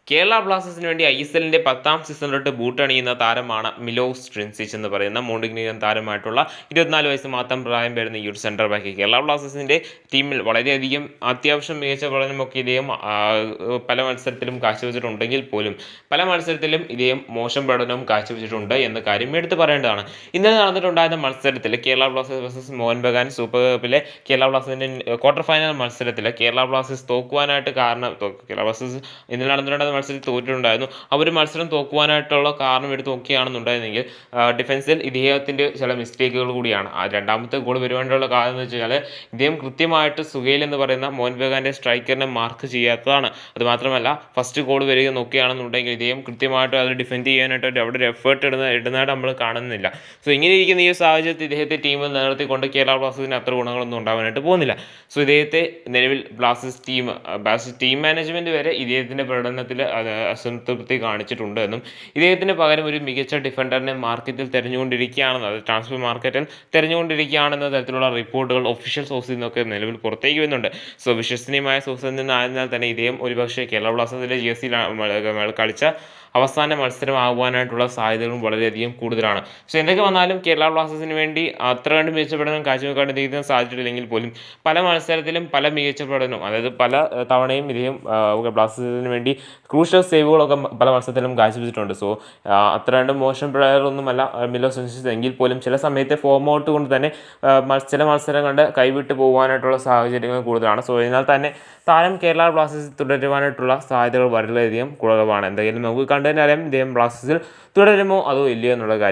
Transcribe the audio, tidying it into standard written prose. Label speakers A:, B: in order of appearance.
A: കേരള ബ്ലാസ്റ്റേഴ്സിന് വേണ്ടി ഐഎസ്എല്ലിന്റെ 10ാം സീസൺ തൊട്ട് ബൂട്ടണിയുന്ന താരമാണ് മിലോസ് ട്രിൻസിച്ച് എന്ന് പറയുന്ന മോണ്ടിഗ്നീരിയൻ താരമായിട്ടുള്ള 24 വയസ്സ് മാത്രം പ്രായം വരുന്ന ഈ ഒരു സെൻട്രൽ ബാക്ക് കേരള ബ്ലാസ്റ്റേഴ്സിന്റെ ടീമിൽ വളരെയധികം അത്യാവശ്യം മികച്ച പ്രകടനമൊക്കെ ഇദ്ദേഹം പല മത്സരത്തിലും കാഴ്ചവെച്ചിട്ടുണ്ടെങ്കിൽ പോലും പല മത്സരത്തിലും ഇദ്ദേഹം മോശം പ്രകടനവും കാഴ്ചവെച്ചിട്ടുണ്ട് എന്ന കാര്യം എടുത്തു പറയേണ്ടതാണ്. ഇന്നലെ നടന്നിട്ടുണ്ടായിരുന്ന മത്സരത്തിൽ Kerala Blasters versus Mohun Bagan super കപ്പിലെ കേരള ബ്ലാസ്റ്റേഴ്സിന്റെ ക്വാർട്ടർ ഫൈനൽ മത്സരത്തിൽ കേരള ബ്ലാസ്റ്റേഴ്സ് തോക്കുവാനായിട്ട് കേരള ബ്ലാസ്റ്റേഴ്സ് ഇന്നലെ നടന്നിട്ടുണ്ടായിരുന്ന മത്സരത്തിൽ തോറ്റിട്ടുണ്ടായിരുന്നു. അവർ മത്സരം തോക്കുവാനായിട്ടുള്ള കാരണം എടുത്ത് നോക്കുകയാണെന്നുണ്ടായിരുന്നെങ്കിൽ ഡിഫൻസിൽ ഇദ്ദേഹത്തിൻ്റെ ചില മിസ്റ്റേക്കുകൾ കൂടിയാണ്. രണ്ടാമത്തെ ഗോൾ വരുവാനുള്ള കാരണം എന്ന് വെച്ചാൽ ഇദ്ദേഹം കൃത്യമായിട്ട് സുഹൈൽ എന്ന് പറയുന്ന മോഹൻ ബഗാന്റെ സ്ട്രൈക്കറിനെ മാർക്ക് ചെയ്യാത്തതാണ്. അതുമാത്രമല്ല ഫസ്റ്റ് ഗോൾ വരിക നോക്കുകയാണെന്നുണ്ടെങ്കിൽ ഇദ്ദേഹം കൃത്യമായിട്ട് അത് ഡിഫെൻഡ് ചെയ്യാനായിട്ട് അവിടെ ഒരു എഫേർട്ട് ഇടുന്നതായിട്ട് നമ്മൾ കാണുന്നില്ല. സോ ഇങ്ങനെ ഇരിക്കുന്ന ഈ സാഹചര്യത്തിൽ ഇദ്ദേഹത്തെ ടീമിൽ നിലനിർത്തിക്കൊണ്ട് കേരള ബ്ലാസ്റ്റേഴ്സിന് അത്ര ഗുണങ്ങളൊന്നും ഉണ്ടാവാനായിട്ട് പോകുന്നില്ല. സോ ഇദ്ദേഹത്തെ നിലവിൽ ബ്ലാസ്റ്റേഴ്സ് ടീം മാനേജ്മെന്റ് വരെ ഇദ്ദേഹത്തിൻ്റെ പ്രകടനത്തിൽ അസംതൃപ്തി കാണിച്ചിട്ടുണ്ട് എന്നും ഇദ്ദേഹത്തിന് പകരം ഒരു മികച്ച ഡിഫൻഡറിനെ മാർക്കറ്റിൽ തിരഞ്ഞുകൊണ്ടിരിക്കുകയാണെന്ന് അത് ട്രാൻസ്ഫർ മാർക്കറ്റിൽ തിരഞ്ഞുകൊണ്ടിരിക്കുകയാണെന്ന തരത്തിലുള്ള റിപ്പോർട്ടുകൾ ഒഫീഷ്യൽ സോഴ്സിൽ നിന്നൊക്കെ നിലവിൽ പുറത്തേക്ക് വരുന്നുണ്ട്. സോ വിശ്വസനീയമായ സോഴ്സിൽ നിന്നായതിനാൽ തന്നെ ഇദ്ദേഹം ഒരുപക്ഷെ കേരള ബ്ലാസ്റ്റേഴ്സിന്റെ ജേഴ്സിയിൽ കളിച്ച അവസാന മത്സരമാകുവാനായിട്ടുള്ള സാധ്യതകളും വളരെയധികം കൂടുതലാണ്. സോ എന്തൊക്കെ വന്നാലും കേരള ബ്ലാസ്റ്റേഴ്സിന് വേണ്ടി അത്ര കണ്ട് മികച്ച പ്രകടനം കാഴ്ചവെക്കാൻ ഇദ്ദേഹത്തിന് സാധിച്ചിട്ടില്ലെങ്കിൽ പോലും പല മത്സരത്തിലും പല മികച്ച പ്രകടനവും അതായത് പല തവണയും ഇദ്ദേഹം ബ്ലാസ്റ്റേഴ്സിന് വേണ്ടി ക്രൂഷ്യൽ സേവുകളൊക്കെ പല മത്സരത്തിലും കാഴ്ചവെച്ചിട്ടുണ്ട്. സോ അത്ര കണ്ട് മോശം പ്ലെയറൊന്നുമല്ല മിലോസ് ട്രിൻസിച്ച് എങ്കിൽ പോലും ചില സമയത്തെ ഫോം ഔട്ട് കൊണ്ട് തന്നെ ചില മത്സരം കണ്ട് കൈവിട്ട് പോകാനായിട്ടുള്ള സാഹചര്യങ്ങൾ കൂടുതലാണ്. സോ അതിനാൽ തന്നെ താരം കേരള ബ്ലാസ്റ്റേഴ്സിൽ തുടരുവാനായിട്ടുള്ള സാധ്യതകൾ വളരെയധികം കുറവാണ്. എന്തായാലും നമുക്ക് കണ്ടു തന്നെ അറിയാം ഇദ്ദേഹം ബ്ലാസ്റ്റേഴ്സിൽ തുടരുമോ അതോ ഇല്ലയോ എന്നുള്ള കാര്യം.